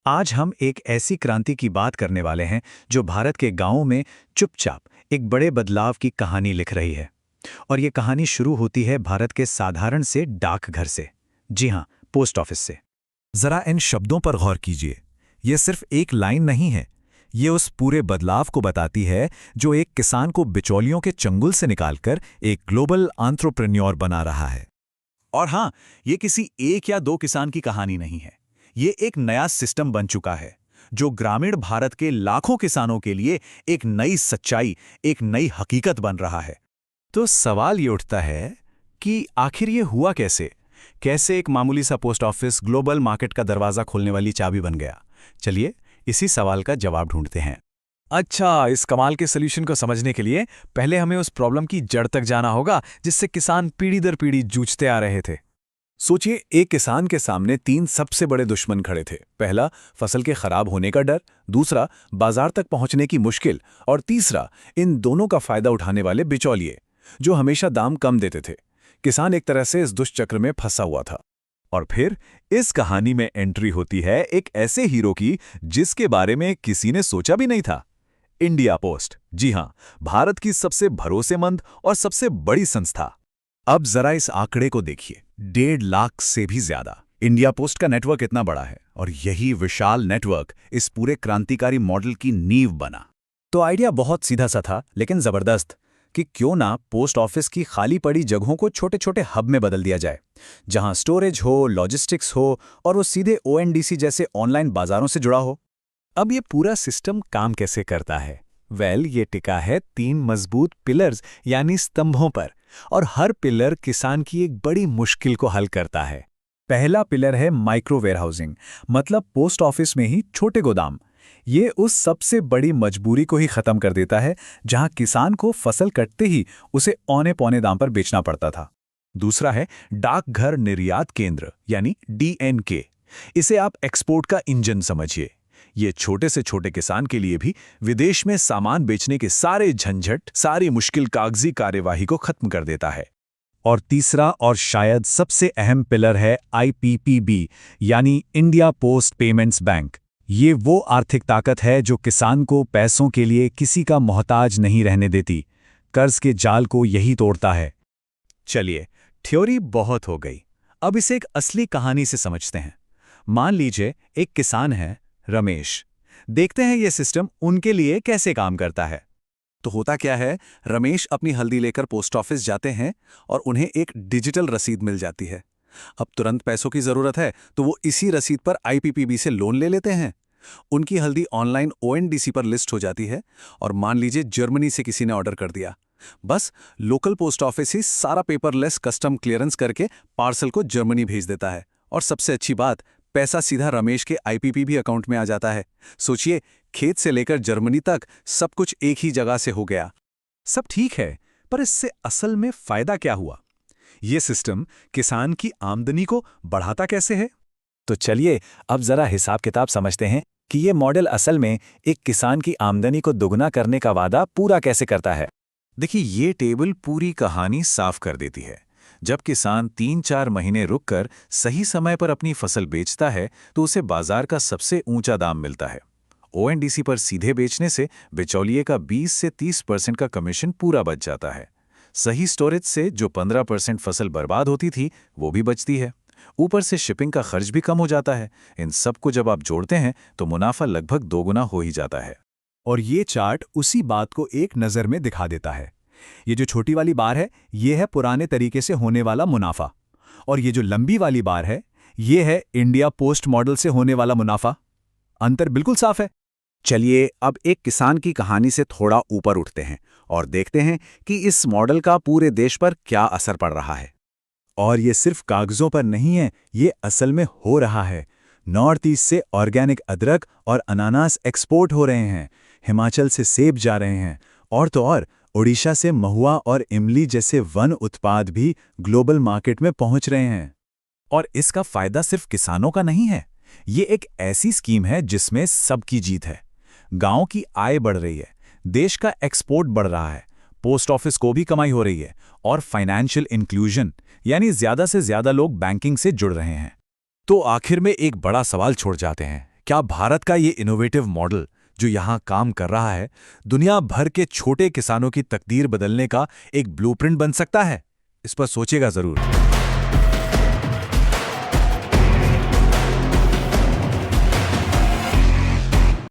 आज हम एक ऐसी क्रांति की बात करने वाले हैं जो भारत के गांवों में चुपचाप एक बड़े बदलाव की कहानी लिख रही है। और ये कहानी शुरू होती है भारत के साधारण से डाकघर से। जी हां, पोस्ट ऑफिस से। जरा इन शब्दों पर गौर कीजिए। ये सिर्फ एक लाइन नहीं है, ये उस पूरे बदलाव को बताती है जो एक किसान को बिचौलियों के चंगुल से निकालकर एक ग्लोबल एंटरप्रेन्योर बना रहा है। और हां, ये किसी एक या दो किसान की कहानी नहीं है। ये एक नया सिस्टम बन चुका है जो ग्रामीण भारत के लाखों किसानों के लिए एक नई सच्चाई, एक नई हकीकत बन रहा है। तो सवाल ये उठता है कि आखिर ये हुआ कैसे? कैसे एक मामूली सा पोस्ट ऑफिस ग्लोबल मार्केट का दरवाजा खोलने वाली चाबी बन गया? चलिए इसी सवाल का जवाब ढूंढते हैं। अच्छा, इस कमाल के सॉल्यूशन को समझने के लिए पहले हमें उस प्रॉब्लम की जड़ तक जाना होगा जिससे किसान पीढ़ी दर पीढ़ी जूझते आ रहे थे। सोचिए, एक किसान के सामने तीन सबसे बड़े दुश्मन खड़े थे। पहला, फसल के खराब होने का डर। दूसरा, बाजार तक पहुंचने की मुश्किल। और तीसरा, इन दोनों का फायदा उठाने वाले बिचौलिए जो हमेशा दाम कम देते थे। किसान एक तरह से इस दुष्चक्र में फंसा हुआ था। और फिर इस कहानी में एंट्री होती है एक ऐसे हीरो की जिसके बारे में किसी ने सोचा भी नहीं था। India post. जी हां, भारत की सबसे भरोसेमंद और सबसे बड़ी संस्था। अब जरा इस आंकड़े को देखिए, 1.5 लाख से भी ज्यादा। इंडिया पोस्ट का नेटवर्क इतना बड़ा है और यही विशाल नेटवर्क इस पूरे क्रांतिकारी मॉडल की नींव बना। तो आइडिया बहुत सीधा सा था लेकिन जबरदस्त कि क्यों ना पोस्ट ऑफिस की खाली पड़ी जगहों को छोटे छोटे हब में बदल दिया जाए, जहां स्टोरेज हो, लॉजिस्टिक्स हो और वो सीधे ओएनडीसी जैसे ऑनलाइन बाजारों से जुड़ा हो। अब ये पूरा सिस्टम काम कैसे करता है? ये टिका है 3 मजबूत पिलर्स यानी स्तंभों पर, और हर पिलर किसान की एक बड़ी मुश्किल को हल करता है। पहला पिलर है माइक्रो वेयरहाउसिंग, मतलब पोस्ट ऑफिस में ही छोटे गोदाम। ये उस सबसे बड़ी मजबूरी को ही खत्म कर देता है जहां किसान को फसल कटते ही उसे औने पौने दाम पर बेचना पड़ता था। दूसरा है डाकघर निर्यात केंद्र यानी डीएनके। इसे आप एक्सपोर्ट का इंजन समझिए। ये छोटे से छोटे किसान के लिए भी विदेश में सामान बेचने के सारे झंझट, सारी मुश्किल कागजी कार्यवाही को खत्म कर देता है। और तीसरा और शायद सबसे अहम पिलर है आईपीपीबी यानी इंडिया पोस्ट पेमेंट्स बैंक। ये वो आर्थिक ताकत है जो किसान को पैसों के लिए किसी का मोहताज नहीं रहने देती। कर्ज के जाल को यही तोड़ता है। चलिए, थ्योरी बहुत हो गई, अब इसे एक असली कहानी से समझते हैं। मान लीजिए एक किसान है, रमेश। देखते हैं ये सिस्टम उनके लिए कैसे काम करता है। तो होता क्या है, रमेश अपनी हल्दी लेकर पोस्ट ऑफिस जाते हैं और उन्हें एक डिजिटल रसीद मिल जाती है। अब तुरंत पैसों की जरूरत है तो वो इसी रसीद पर आईपीपीबी से लोन ले लेते हैं। उनकी हल्दी ऑनलाइन ओएनडीसी पर लिस्ट हो जाती है और मान लीजिए जर्मनी से किसी ने ऑर्डर कर दिया। बस लोकल पोस्ट ऑफिस ही सारा पेपरलेस कस्टम क्लियरेंस करके पार्सल को जर्मनी भेज देता है। और सबसे अच्छी बात, पैसा सीधा रमेश के आईपीपीबी अकाउंट में आ जाता है। सोचिए, खेत से लेकर जर्मनी तक सब कुछ एक ही जगह से हो गया। सब ठीक है, पर इससे असल में फायदा क्या हुआ? ये सिस्टम किसान की आमदनी को बढ़ाता कैसे है? तो चलिए अब जरा हिसाब किताब समझते हैं कि ये मॉडल असल में एक किसान की आमदनी को दुगना करने का वादा पूरा कैसे करता है। देखिए, ये टेबल पूरी कहानी साफ कर देती है। जब किसान 3-4 महीने रुककर सही समय पर अपनी फसल बेचता है तो उसे बाजार का सबसे ऊंचा दाम मिलता है। ओएनडीसी पर सीधे बेचने से बिचौलिए का 20 से 30% का कमीशन पूरा बच जाता है। सही स्टोरेज से जो 15% फसल बर्बाद होती थी वो भी बचती है। ऊपर से शिपिंग का खर्च भी कम हो जाता है। इन सब को जब आप जोड़ते हैं तो मुनाफा लगभग 2 गुना हो ही जाता है। और ये चार्ट उसी बात को एक नज़र में दिखा देता है। ये जो छोटी वाली बार है, ये है पुराने तरीके से होने वाला मुनाफा, और ये जो लंबी वाली बार है, ये है इंडिया पोस्ट मॉडल से होने वाला मुनाफा। अंतर बिल्कुल साफ है। चलिए अब एक किसान की कहानी से थोड़ा ऊपर उठते हैं और देखते हैं कि इस मॉडल का पूरे देश पर क्या असर पड़ रहा है। और ये सिर्फ कागजों पर नहीं है, ये असल में हो रहा है। नॉर्थ ईस्ट से ऑर्गेनिक अदरक और अनानास एक्सपोर्ट हो रहे हैं, हिमाचल से सेब जा रहे हैं, और तो और ओडिशा से महुआ और इमली जैसे वन उत्पाद भी ग्लोबल मार्केट में पहुंच रहे हैं। और इसका फायदा सिर्फ किसानों का नहीं है, ये एक ऐसी स्कीम है जिसमें सबकी जीत है। गांव की आय बढ़ रही है, देश का एक्सपोर्ट बढ़ रहा है, पोस्ट ऑफिस को भी कमाई हो रही है, और फाइनेंशियल इंक्लूजन यानी ज्यादा से ज्यादा लोग बैंकिंग से जुड़ रहे हैं। तो आखिर में एक बड़ा सवाल छोड़ जाते हैं क्या भारत का ये इनोवेटिव मॉडल जो यहाँ काम कर रहा है, दुनिया भर के छोटे किसानों की तकदीर बदलने का एक ब्लूप्रिंट बन सकता है? इस पर सोचिएगा जरूर।